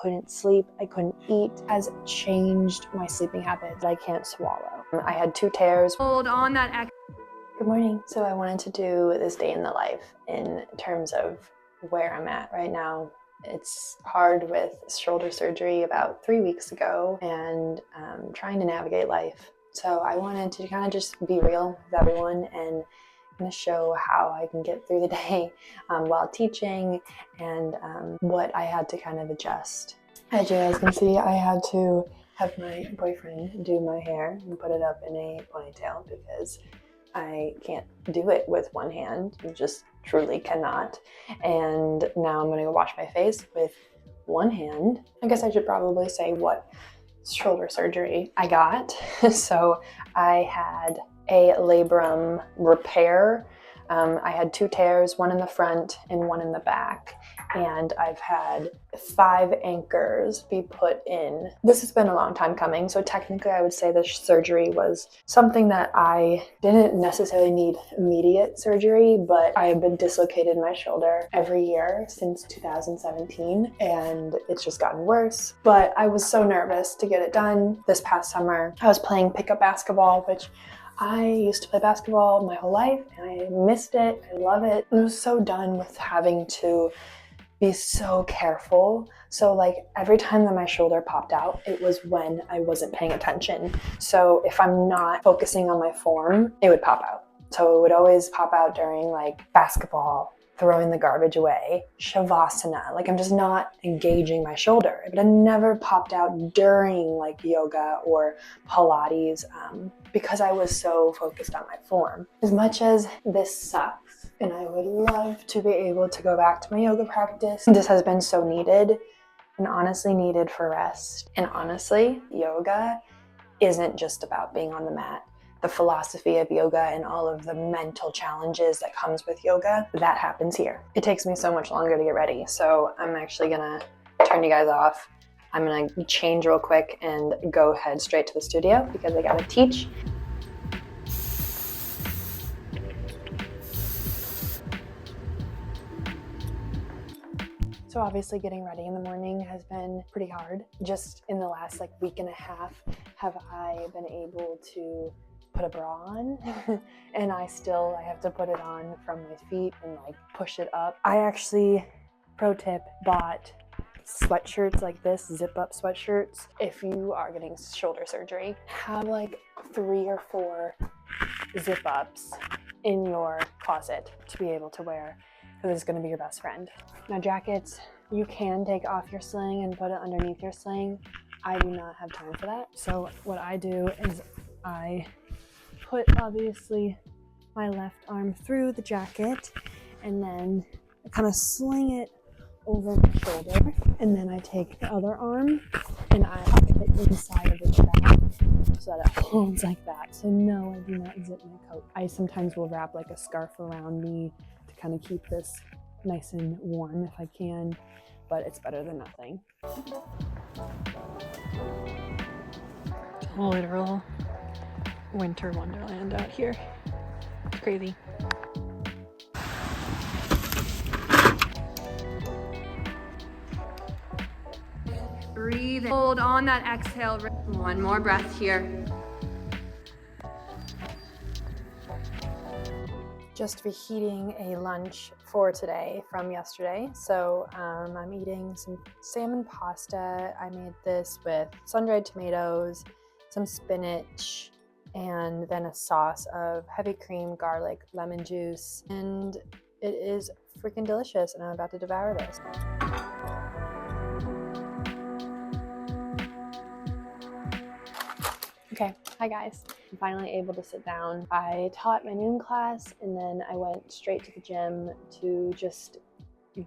couldn't sleep, I couldn't eat. It has changed my sleeping habits. I can't swallow. I had 2 tears. Hold on that. Good morning. So I wanted to do this day in the life in terms of where I'm at right now. It's hard with shoulder surgery about 3 weeks ago and trying to navigate life. So I wanted to kind of just be real with everyone and kind of show how I can get through the day while teaching and what I had to kind of adjust. As you guys can see, I had to have my boyfriend do my hair and put it up in a ponytail because I can't do it with one hand. You just truly cannot. And now I'm gonna go wash my face with one hand. I guess I should probably say what shoulder surgery I got. So I had a labrum repair. I had 2 tears, one in the front and one in the back. And I've had 5 anchors be put in. This has been a long time coming. So technically I would say this surgery was something that I didn't necessarily need immediate surgery, but I have been dislocated my shoulder every year since 2017 and it's just gotten worse. But I was so nervous to get it done this past summer. I was playing pickup basketball, which I used to play basketball my whole life and I missed it. I love it. I was so done with having to be so careful. So like every time that my shoulder popped out, it was when I wasn't paying attention. So if I'm not focusing on my form, it would pop out. So it would always pop out during like basketball, throwing the garbage away, shavasana, like I'm just not engaging my shoulder. But it never popped out during like yoga or Pilates because I was so focused on my form. As much as this sucks, and I would love to be able to go back to my yoga practice, this has been so needed and honestly needed for rest. And honestly, yoga isn't just about being on the mat. The philosophy of yoga and all of the mental challenges that comes with yoga, that happens here. It takes me so much longer to get ready. So I'm actually gonna turn you guys off. I'm gonna change real quick and go head straight to the studio because I gotta teach. So obviously getting ready in the morning has been pretty hard. Just in the last like week and a half, have I been able to put a bra on and I have to put it on from my feet and like push it up. I actually, pro tip, bought sweatshirts like this, zip up sweatshirts. If you are getting shoulder surgery, have like 3 or 4 zip ups in your closet to be able to wear, because it's going to be your best friend. Now jackets, you can take off your sling and put it underneath your sling. I do not have time for that. So what I do is I put obviously my left arm through the jacket and then I kind of sling it over my shoulder, and then I take the other arm and I put it inside of the jacket so that it holds like that. So no, I do not zip my coat. I sometimes will wrap like a scarf around me to kind of keep this nice and warm if I can, but it's better than nothing. Literal winter wonderland out here. It's crazy. Breathe. Hold on that exhale. One more breath here. Just reheating a lunch for today from yesterday. So I'm eating some salmon pasta. I made this with sun-dried tomatoes, some spinach, and then a sauce of heavy cream, garlic, lemon juice, and it is freaking delicious, and I'm about to devour this. Okay, hi guys. I'm finally able to sit down. I taught my noon class and then I went straight to the gym to just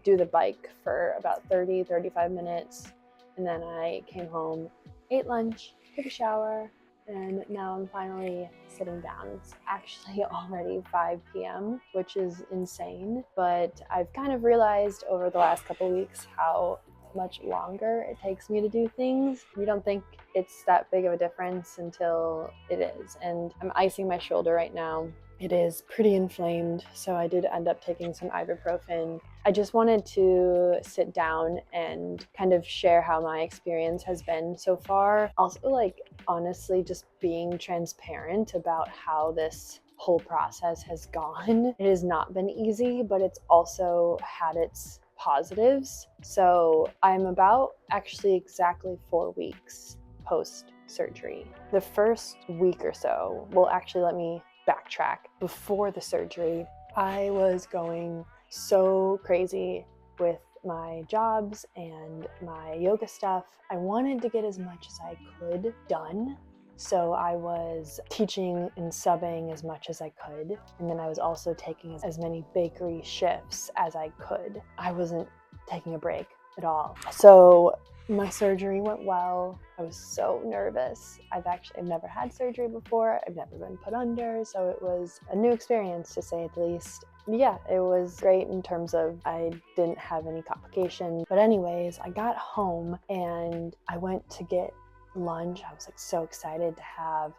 do the bike for about 30-35 minutes. And then I came home, ate lunch, took a shower, and now I'm finally sitting down. It's actually already 5 p.m., which is insane. But I've kind of realized over the last couple weeks how much longer it takes me to do things. You don't think it's that big of a difference until it is. And I'm icing my shoulder right now It is pretty inflamed, so I did end up taking some ibuprofen. I just wanted to sit down and kind of share how my experience has been so far. Also, like, honestly, just being transparent about how this whole process has gone. It has not been easy, but it's also had its positives. So I'm about actually exactly 4 weeks post surgery. The first week or so, well, actually, let me backtrack. Before the surgery, I was going so crazy with my jobs and my yoga stuff. I wanted to get as much as I could done. So I was teaching and subbing as much as I could. And then I was also taking as many bakery shifts as I could. I wasn't taking a break at all. So my surgery went well. I was so nervous. I've never had surgery before. I've never been put under, so it was a new experience, to say the least. Yeah, it was great in terms of I didn't have any complications. But anyways, I got home and I went to get lunch. I was like so excited to have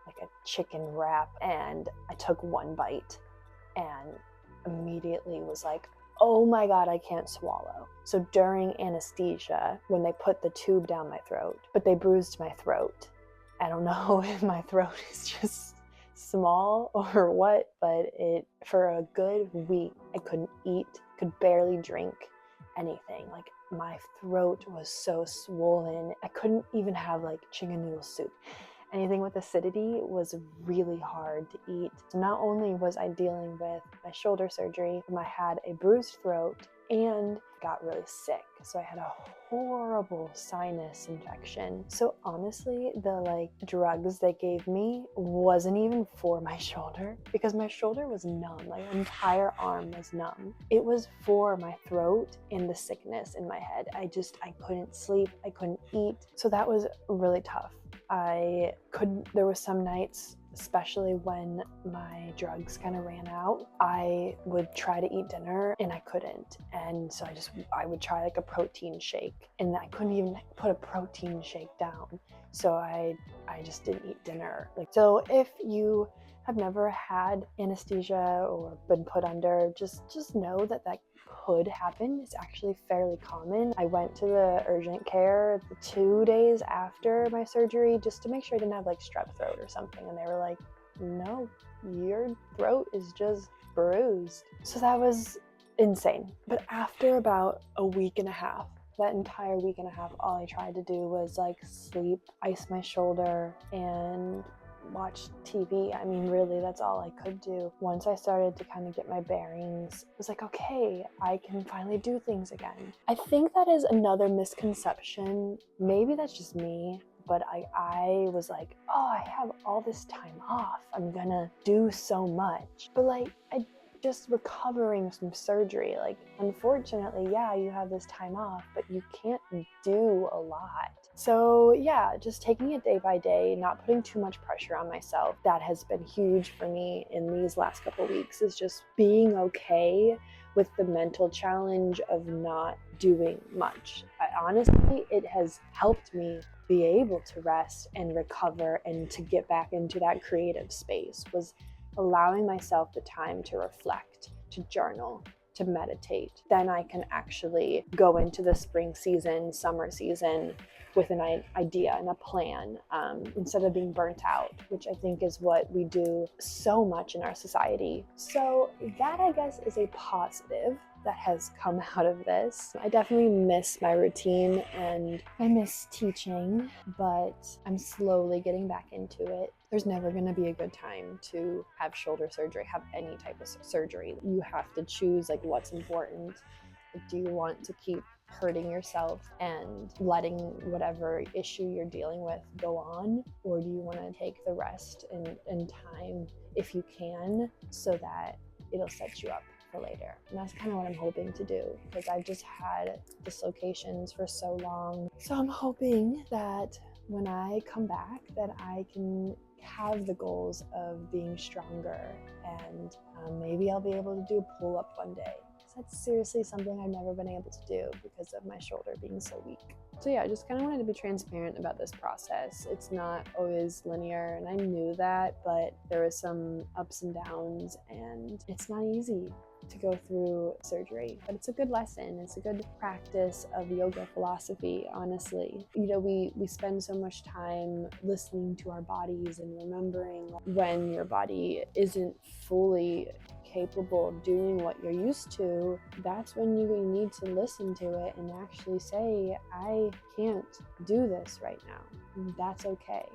like a chicken wrap, and I took one bite and immediately was like, oh my God, I can't swallow. So during anesthesia, when they put the tube down my throat, but they bruised my throat. I don't know if my throat is just small or what, but for a good week, I couldn't eat, could barely drink anything. Like, my throat was so swollen. I couldn't even have like chicken noodle soup. Anything with acidity was really hard to eat. So not only was I dealing with my shoulder surgery, I had a bruised throat and got really sick. So I had a horrible sinus infection. So honestly, the drugs they gave me wasn't even for my shoulder, because my shoulder was numb. My entire arm was numb. It was for my throat and the sickness in my head. I couldn't sleep. I couldn't eat. So that was really tough. There were some nights, especially when my drugs kind of ran out, I would try to eat dinner and I couldn't. And so I would try like a protein shake, and I couldn't even put a protein shake down. So I just didn't eat dinner. So if you have never had anesthesia or been put under, just know that could happen. It's actually fairly common. I went to the urgent care 2 days after my surgery just to make sure I didn't have like strep throat or something, and they were like, no, your throat is just bruised. So that was insane. But after about a week and a half, that entire week and a half, all I tried to do was like sleep, ice my shoulder, and watch TV. I mean, really, that's all I could do. Once I started to kind of get my bearings, it was like, okay, I can finally do things again. I think that is another misconception. Maybe that's just me, but I was like, oh, I have all this time off. I'm gonna do so much. But I just recovering from surgery. Unfortunately, yeah, you have this time off, but you can't do a lot. So yeah, just taking it day by day, not putting too much pressure on myself. That has been huge for me in these last couple weeks, is just being okay with the mental challenge of not doing much. Honestly, it has helped me be able to rest and recover and to get back into that creative space, was allowing myself the time to reflect, to journal, to meditate. Then I can actually go into the spring season, summer season with an idea and a plan, instead of being burnt out, which I think is what we do so much in our society. So that, I guess, is a positive that has come out of this. I definitely miss my routine and I miss teaching, but I'm slowly getting back into it. There's never going to be a good time to have shoulder surgery, have any type of surgery. You have to choose what's important. Do you want to keep hurting yourself and letting whatever issue you're dealing with go on, or do you want to take the rest and time, if you can, so that it'll set you up for later? And that's kind of what I'm hoping to do, because I've just had dislocations for so long. So I'm hoping that when I come back, that I can have the goals of being stronger, and maybe I'll be able to do a pull-up one day. that's seriously something I've never been able to do because of my shoulder being so weak. So yeah, I just kind of wanted to be transparent about this process. It's not always linear, and I knew that, but there was some ups and downs, and it's not easy to go through surgery, but it's a good lesson. It's a good practice of yoga philosophy, honestly. You know, we spend so much time listening to our bodies and remembering when your body isn't fully capable of doing what you're used to. That's when you need to listen to it and actually say, I can't do this right now. And that's okay.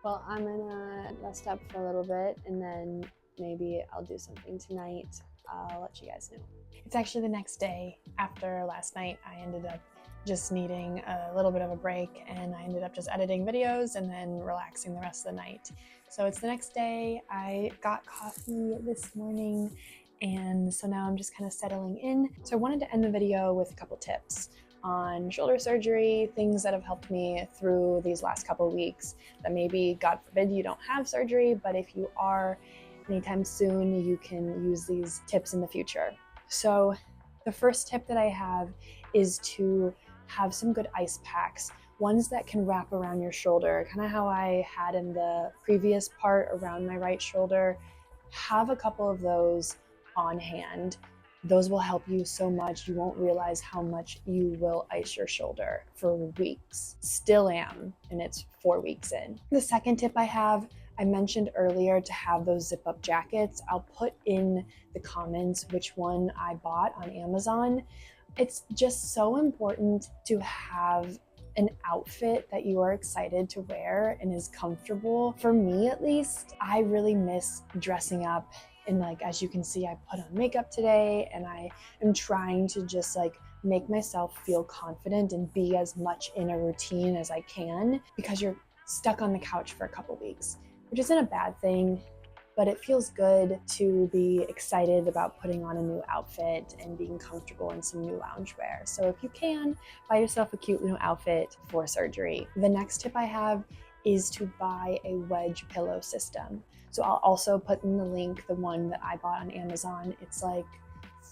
Well, I'm gonna rest up for a little bit, and then maybe I'll do something tonight. I'll let you guys know. It's actually the next day after last night. I ended up just needing a little bit of a break, and I ended up just editing videos and then relaxing the rest of the night. So it's the next day. I got coffee this morning, and so now I'm just kind of settling in. So I wanted to end the video with a couple tips on shoulder surgery, things that have helped me through these last couple of weeks, that maybe, God forbid, you don't have surgery, but if you are anytime soon, you can use these tips in the future. So the first tip that I have is to have some good ice packs, ones that can wrap around your shoulder, kind of how I had in the previous part around my right shoulder. Have a couple of those on hand. Those will help you so much. You won't realize how much you will ice your shoulder for weeks. Still am, and it's 4 weeks in. The second tip I have, I mentioned earlier to have those zip up jackets. I'll put in the comments which one I bought on Amazon. It's just so important to have an outfit that you are excited to wear and is comfortable. For me, at least, I really miss dressing up. And like, as you can see, I put on makeup today, and I am trying to just like make myself feel confident and be as much in a routine as I can, because you're stuck on the couch for a couple weeks, which isn't a bad thing, but it feels good to be excited about putting on a new outfit and being comfortable in some new loungewear. So if you can, buy yourself a cute new outfit for surgery. The next tip I have is to buy a wedge pillow system. So I'll also put in the link, the one that I bought on Amazon. It's like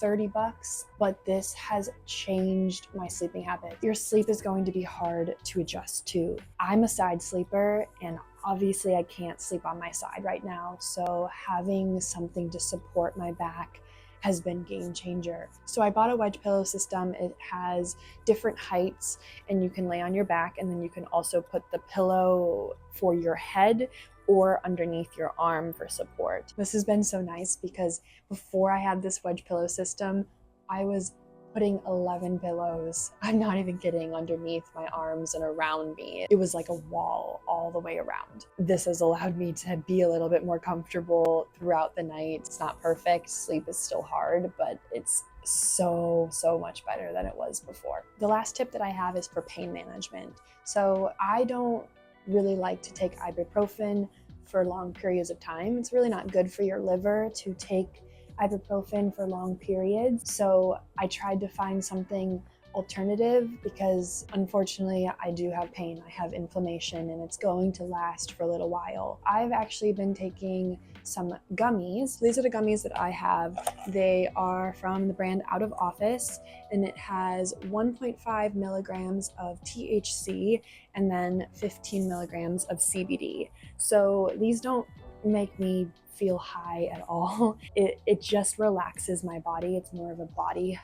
$30, but this has changed my sleeping habits. Your sleep is going to be hard to adjust to. I'm a side sleeper, and obviously I can't sleep on my side right now. So having something to support my back has been game changer. So I bought a wedge pillow system. It has different heights, and you can lay on your back, and then you can also put the pillow for your head or underneath your arm for support. This has been so nice because before I had this wedge pillow system, I was putting 11 pillows, I'm not even kidding, underneath my arms and around me. It was like a wall all the way around. This has allowed me to be a little bit more comfortable throughout the night. It's not perfect, sleep is still hard, but it's so much better than it was before. The last tip that I have is for pain management. So I don't really like to take ibuprofen for long periods of time. It's really not good for your liver to take ibuprofen for long periods. So I tried to find something alternative because unfortunately I do have pain. I have inflammation, and it's going to last for a little while. I've actually been taking some gummies. These are the gummies that I have. They are from the brand Out of Office, and it has 1.5 milligrams of THC and then 15 milligrams of CBD. So these don't make me feel high at all. It just relaxes my body. It's more of a body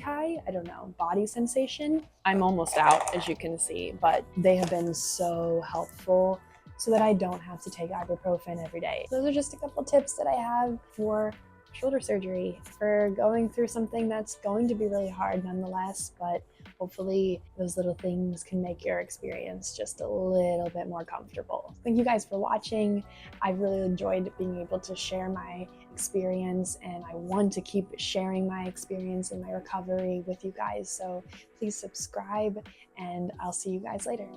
high, I don't know, body sensation. I'm almost out, as you can see, but they have been so helpful so that I don't have to take ibuprofen every day. Those are just a couple tips that I have for shoulder surgery, for going through something that's going to be really hard nonetheless, but hopefully those little things can make your experience just a little bit more comfortable. Thank you guys for watching. I've really enjoyed being able to share my experience, and I want to keep sharing my experience and my recovery with you guys. So please subscribe, and I'll see you guys later.